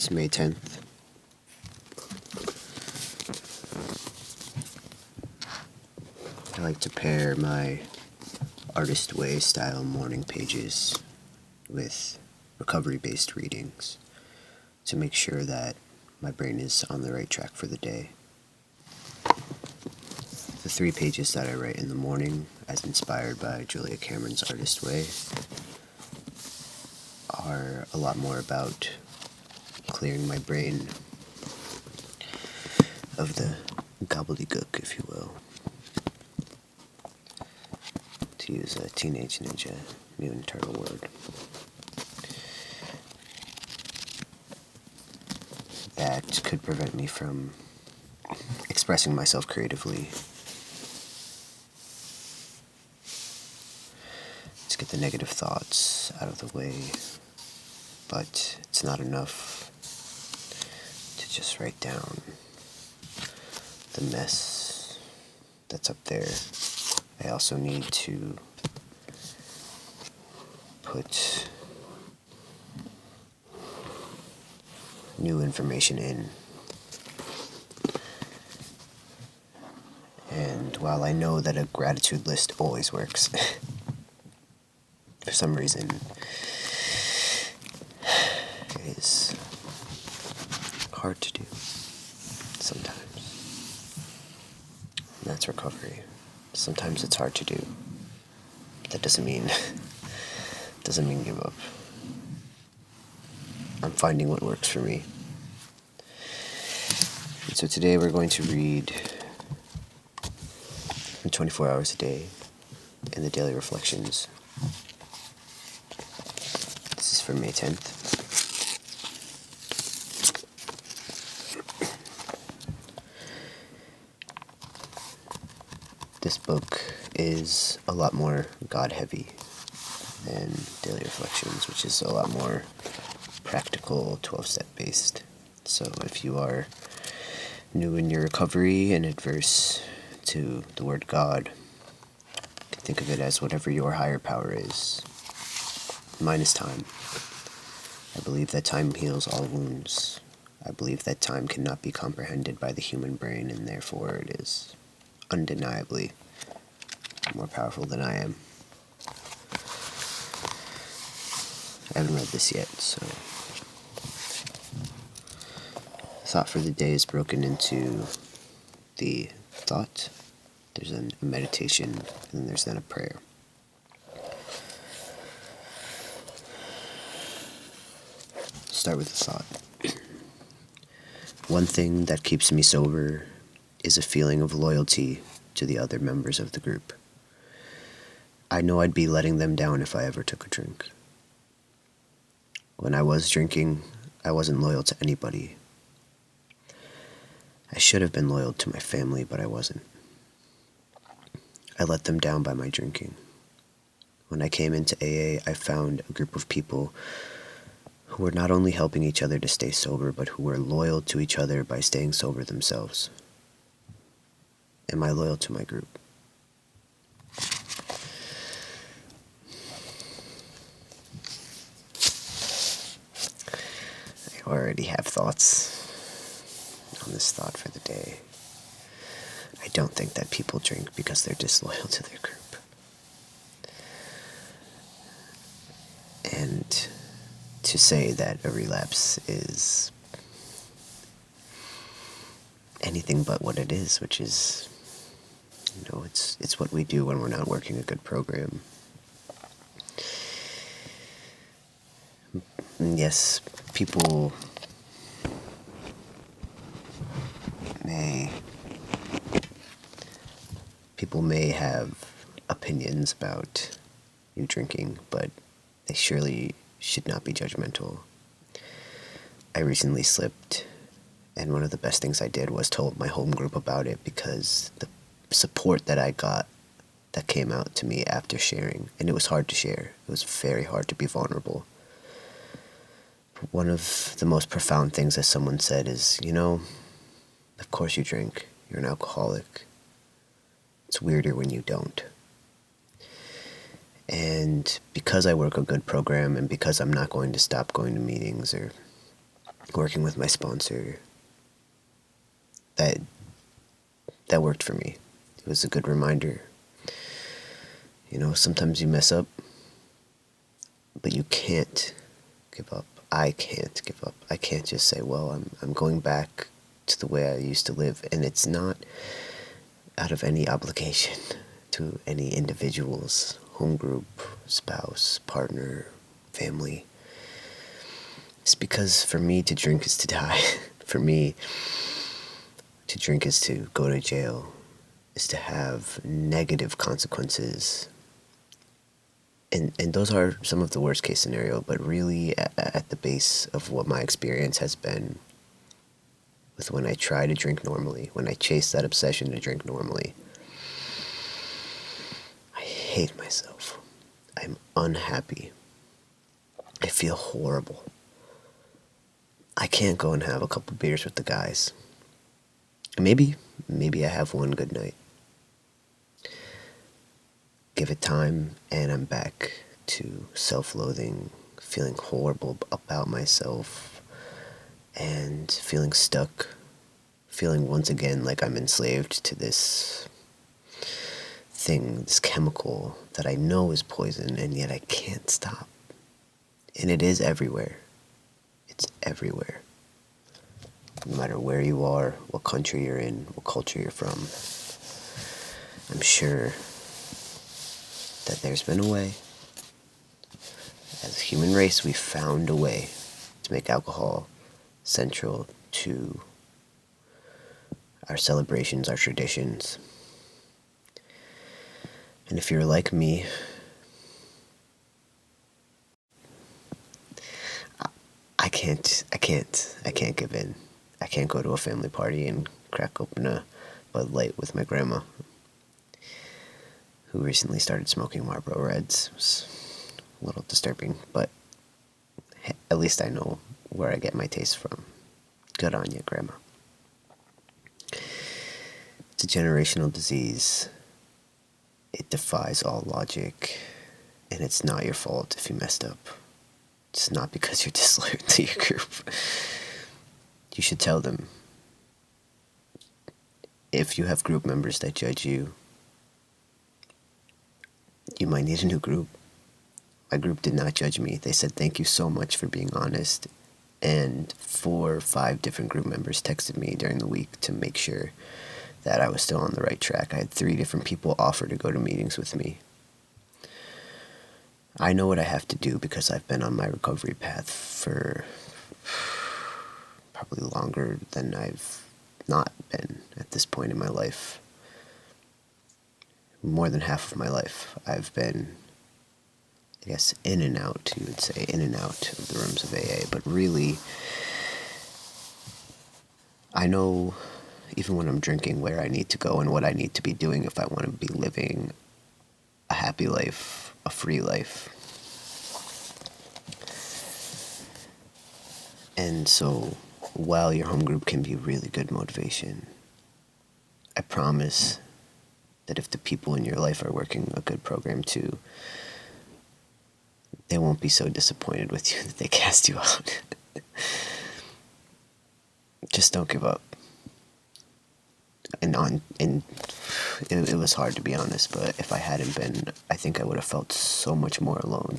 It's May 10th. I like to pair my Artist Way style morning pages with recovery-based readings to make sure that my brain is on the right track for the day. The 3 pages that I write in the morning, as inspired by Julia Cameron's Artist Way, are a lot more about clearing my brain of the gobbledygook, if you will, to use a Teenage Ninja Mutant Turtle word. That could prevent me from expressing myself creatively. To get the negative thoughts out of the way, but it's not enough to just write down the mess that's up there. I also need to put new information in. And while I know that a gratitude list always works, for some reason, it is hard to do sometimes. And that's recovery. Sometimes it's hard to do. That doesn't mean give up. I'm finding what works for me. And so today we're going to read 24 hours a day in the Daily Reflections. This is for May 10th. This book is a lot more God-heavy than Daily Reflections, which is a lot more practical, 12-step based. So if you are new in your recovery and adverse to the word God, you can think of it as whatever your higher power is, minus time. I believe that time heals all wounds. I believe that time cannot be comprehended by the human brain, and therefore it is undeniably more powerful than I am. I haven't read this yet, so thought for the day is broken into the thought, there's a meditation, and then there's then a prayer. Start with the thought. One thing that keeps me sober is a feeling of loyalty to the other members of the group. I know I'd be letting them down if I ever took a drink. When I was drinking, I wasn't loyal to anybody. I should have been loyal to my family, but I wasn't. I let them down by my drinking. When I came into AA, I found a group of people who were not only helping each other to stay sober, but who were loyal to each other by staying sober themselves. Am I loyal to my group? I already have thoughts on this thought for the day. I don't think that people drink because they're disloyal to their group. And to say that a relapse is anything but what it is, which is, it's what we do when we're not working a good program. And yes, people may have opinions about you drinking, but they surely should not be judgmental. I recently slipped, and one of the best things I did was told my home group about it, because the support that I got that came out to me after sharing, and it was hard to share. It was very hard to be vulnerable. But one of the most profound things that someone said is, of course you drink. You're an alcoholic. It's weirder when you don't. And because I work a good program, and because I'm not going to stop going to meetings or working with my sponsor, that worked for me. It was a good reminder. Sometimes you mess up, but you can't give up. I can't give up. I can't just say, well, I'm going back to the way I used to live. And it's not out of any obligation to any individual's home group, spouse, partner, family. It's because for me to drink is to die. For me to drink is to go to jail, is to have negative consequences. And those are some of the worst case scenario, but really at the base of what my experience has been with when I try to drink normally, when I chase that obsession to drink normally, I hate myself. I'm unhappy. I feel horrible. I can't go and have a couple beers with the guys. Maybe I have one good night. Give it time, and I'm back to self-loathing, feeling horrible about myself, and feeling stuck, feeling once again like I'm enslaved to this thing, this chemical that I know is poison, and yet I can't stop. And it is everywhere. It's everywhere. No matter where you are, what country you're in, what culture you're from, I'm sure that there's been a way. As a human race, we found a way to make alcohol central to our celebrations, our traditions. And if you're like me, I can't give in. I can't go to a family party and crack open a Bud Light with my grandma, who recently started smoking Marlboro Reds. It was a little disturbing, but at least I know where I get my taste from. Good on you, Grandma. It's a generational disease. It defies all logic, and it's not your fault if you messed up. It's not because you're disloyal to your group. You should tell them. If you have group members that judge you, you might need a new group. My group did not judge me. They said, thank you so much for being honest. And 4 or 5 different group members texted me during the week to make sure that I was still on the right track. I had 3 different people offer to go to meetings with me. I know what I have to do because I've been on my recovery path for probably longer than I've not been at this point in my life. More than half of my life, I've been, I guess, in and out, you would say, in and out of the rooms of AA. But really, I know, even when I'm drinking, where I need to go and what I need to be doing if I want to be living a happy life, a free life. And so, while your home group can be really good motivation, I promise that if the people in your life are working a good program too, they won't be so disappointed with you that they cast you out. Just don't give up. And it was hard, to be honest, but if I hadn't been, I think I would have felt so much more alone.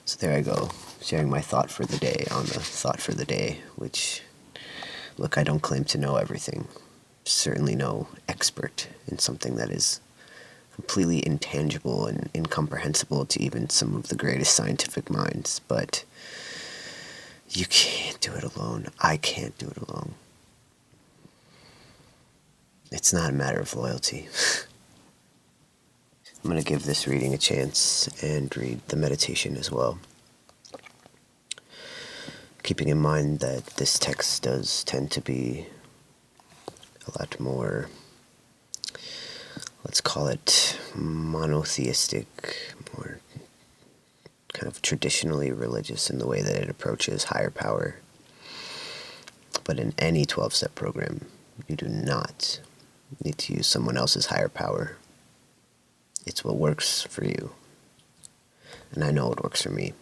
So there I go, sharing my thought for the day on the thought for the day, which, look, I don't claim to know everything. Certainly no expert in something that is completely intangible and incomprehensible to even some of the greatest scientific minds, but you can't do it alone. I can't do it alone. It's not a matter of loyalty. I'm going to give this reading a chance and read the meditation as well. Keeping in mind that this text does tend to be a lot more, let's call it monotheistic, more kind of traditionally religious in the way that it approaches higher power. But in any 12-step program, you do not need to use someone else's higher power. It's what works for you. And I know it works for me.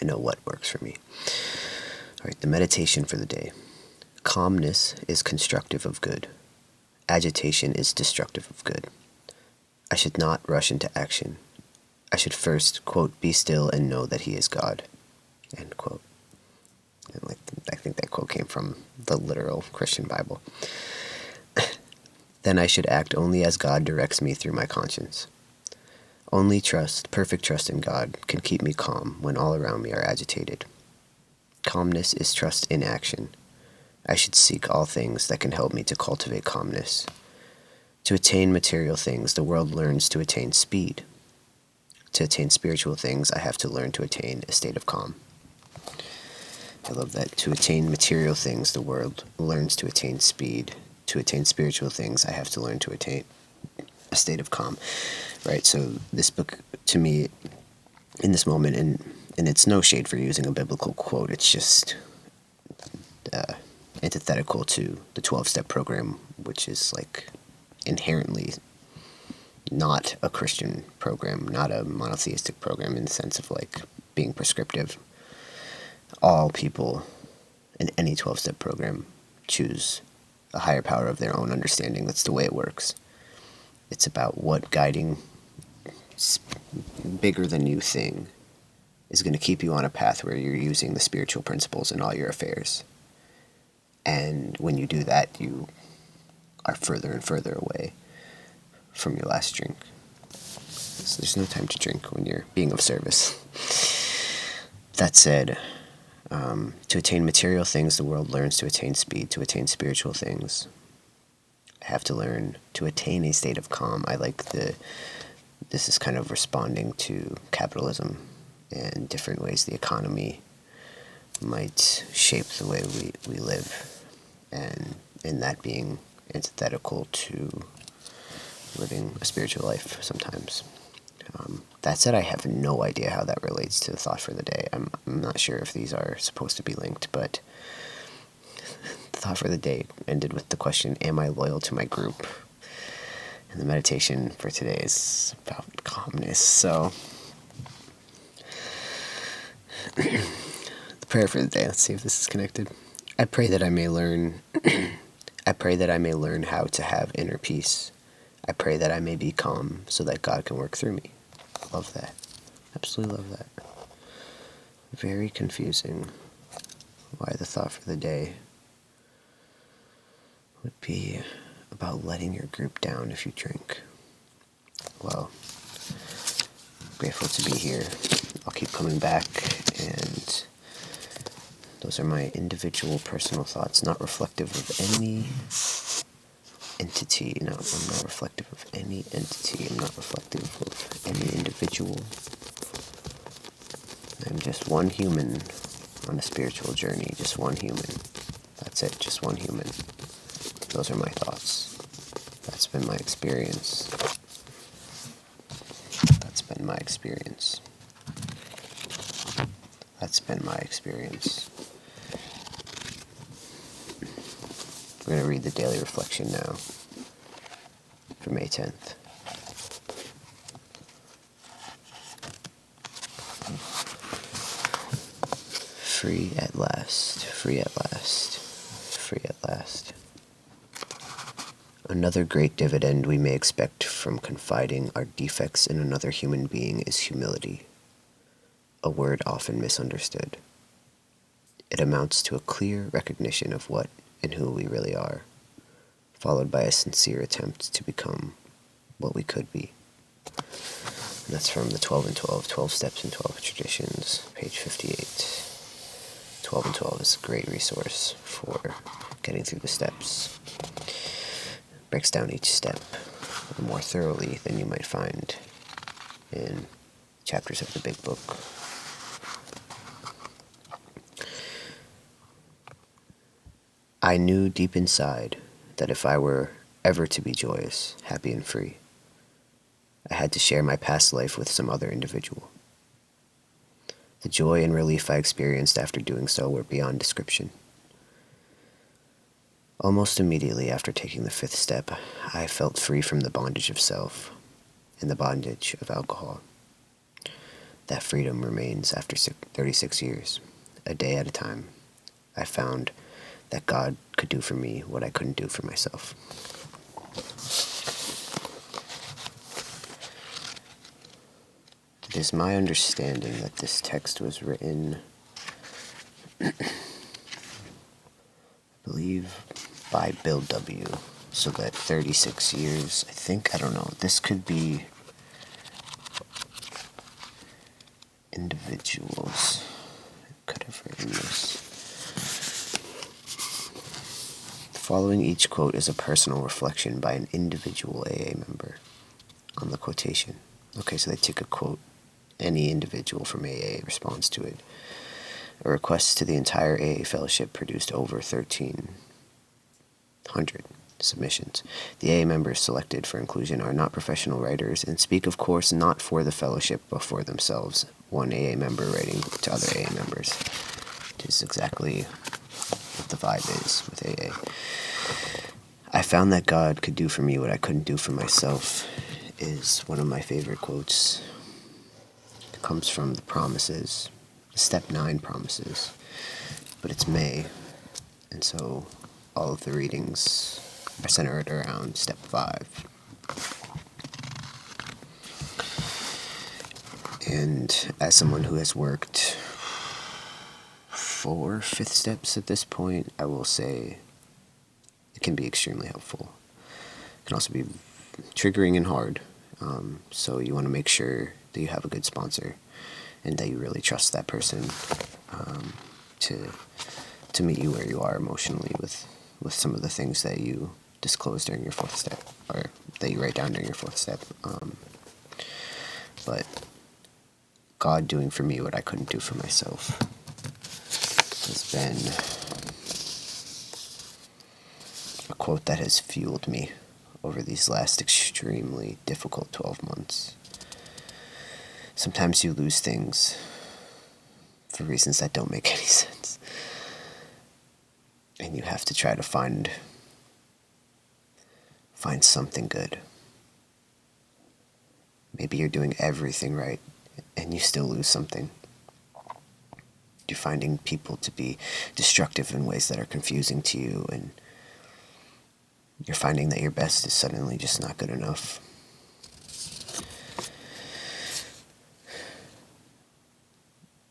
I know what works for me. All right, the meditation for the day. Calmness is constructive of good. Agitation is destructive of good. I should not rush into action. I should first, quote, be still and know that he is God, end quote. And I think that quote came from the literal Christian Bible. Then I should act only as God directs me through my conscience. Only trust, perfect trust in God, can keep me calm when all around me are agitated. Calmness is trust in action. I should seek all things that can help me to cultivate calmness. To attain material things, the world learns to attain speed. To attain spiritual things, I have to learn to attain a state of calm. I love that. To attain material things, the world learns to attain speed. To attain spiritual things, I have to learn to attain a state of calm. Right? So this book, to me, in this moment, and it's no shade for using a biblical quote, it's just antithetical to the 12-step program, which is like inherently not a Christian program, not a monotheistic program in the sense of like being prescriptive. All people in any 12-step program choose a higher power of their own understanding. That's the way it works. It's about what guiding bigger than you thing is going to keep you on a path where you're using the spiritual principles in all your affairs. And when you do that, you are further and further away from your last drink. So there's no time to drink when you're being of service. That said, to attain material things, the world learns to attain speed. To attain spiritual things, I have to learn to attain a state of calm. This is kind of responding to capitalism and different ways the economy might shape the way we live, and in that being antithetical to living a spiritual life sometimes. That said, I have no idea how that relates to the thought for the day. I'm not sure if these are supposed to be linked, but the thought for the day ended with the question, am I loyal to my group? And the meditation for today is about calmness. So the prayer for the day, let's see if this is connected. I pray that I may learn how to have inner peace. I pray that I may be calm so that God can work through me. Love that. Absolutely love that. Very confusing why the thought for the day would be about letting your group down if you drink. Well, grateful to be here. I'll keep coming back, and those are my individual personal thoughts, not reflective of any entity. No, I'm not reflective of any entity. I'm not reflective of any individual. I'm just one human on a spiritual journey. Just one human. That's it. Just one human. Those are my thoughts. That's been my experience. That's been my experience. That's been my experience. We're going to read the daily reflection now for May 10th. Free at last, free at last, free at last. Another great dividend we may expect from confiding our defects in another human being is humility, a word often misunderstood. It amounts to a clear recognition of what and who we really are, followed by a sincere attempt to become what we could be. And that's from the 12 and 12, 12 Steps and 12 Traditions, page 58. 12 and 12 is a great resource for getting through the steps. It breaks down each step more thoroughly than you might find in chapters of the big book. I knew deep inside that if I were ever to be joyous, happy, and free, I had to share my past life with some other individual. The joy and relief I experienced after doing so were beyond description. Almost immediately after taking the 5th step, I felt free from the bondage of self and the bondage of alcohol. That freedom remains after 36 years. A day at a time, I found that God could do for me what I couldn't do for myself. It is my understanding that this text was written, I believe, by Bill W. So that 36 years, I don't know, this could be individuals could have written this. Following each quote is a personal reflection by an individual AA member on the quotation. Okay, so they take a quote. Any individual from AA responds to it. A request to the entire AA fellowship produced over 1,300 submissions. The AA members selected for inclusion are not professional writers and speak, of course, not for the fellowship but for themselves. One AA member writing to other AA members. It is exactly what the vibe is with AA. I found that God could do for me what I couldn't do for myself is one of my favorite quotes. It comes from the promises, step 9 promises, but it's May, and so all of the readings are centered around step 5. And as someone who has worked 4 5th steps at this point, I will say it can be extremely helpful. It can also be triggering and hard. So you want to make sure that you have a good sponsor and that you really trust that person to meet you where you are emotionally with some of the things that you disclose during your 4th step, or that you write down during your 4th step. But God doing for me what I couldn't do for myself has been a quote that has fueled me over these last extremely difficult 12 months. Sometimes you lose things for reasons that don't make any sense. And you have to try to find something good. Maybe you're doing everything right and you still lose something. You're finding people to be destructive in ways that are confusing to you, and you're finding that your best is suddenly just not good enough.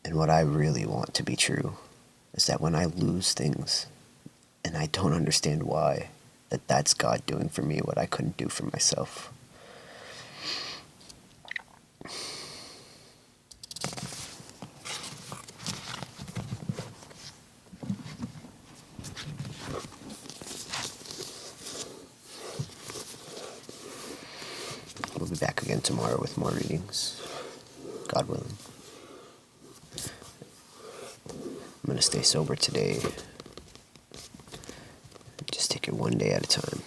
And what I really want to be true is that when I lose things and I don't understand why, that's God doing for me what I couldn't do for myself. We'll be back again tomorrow with more readings, God willing. I'm going to stay sober today. Just take it one day at a time.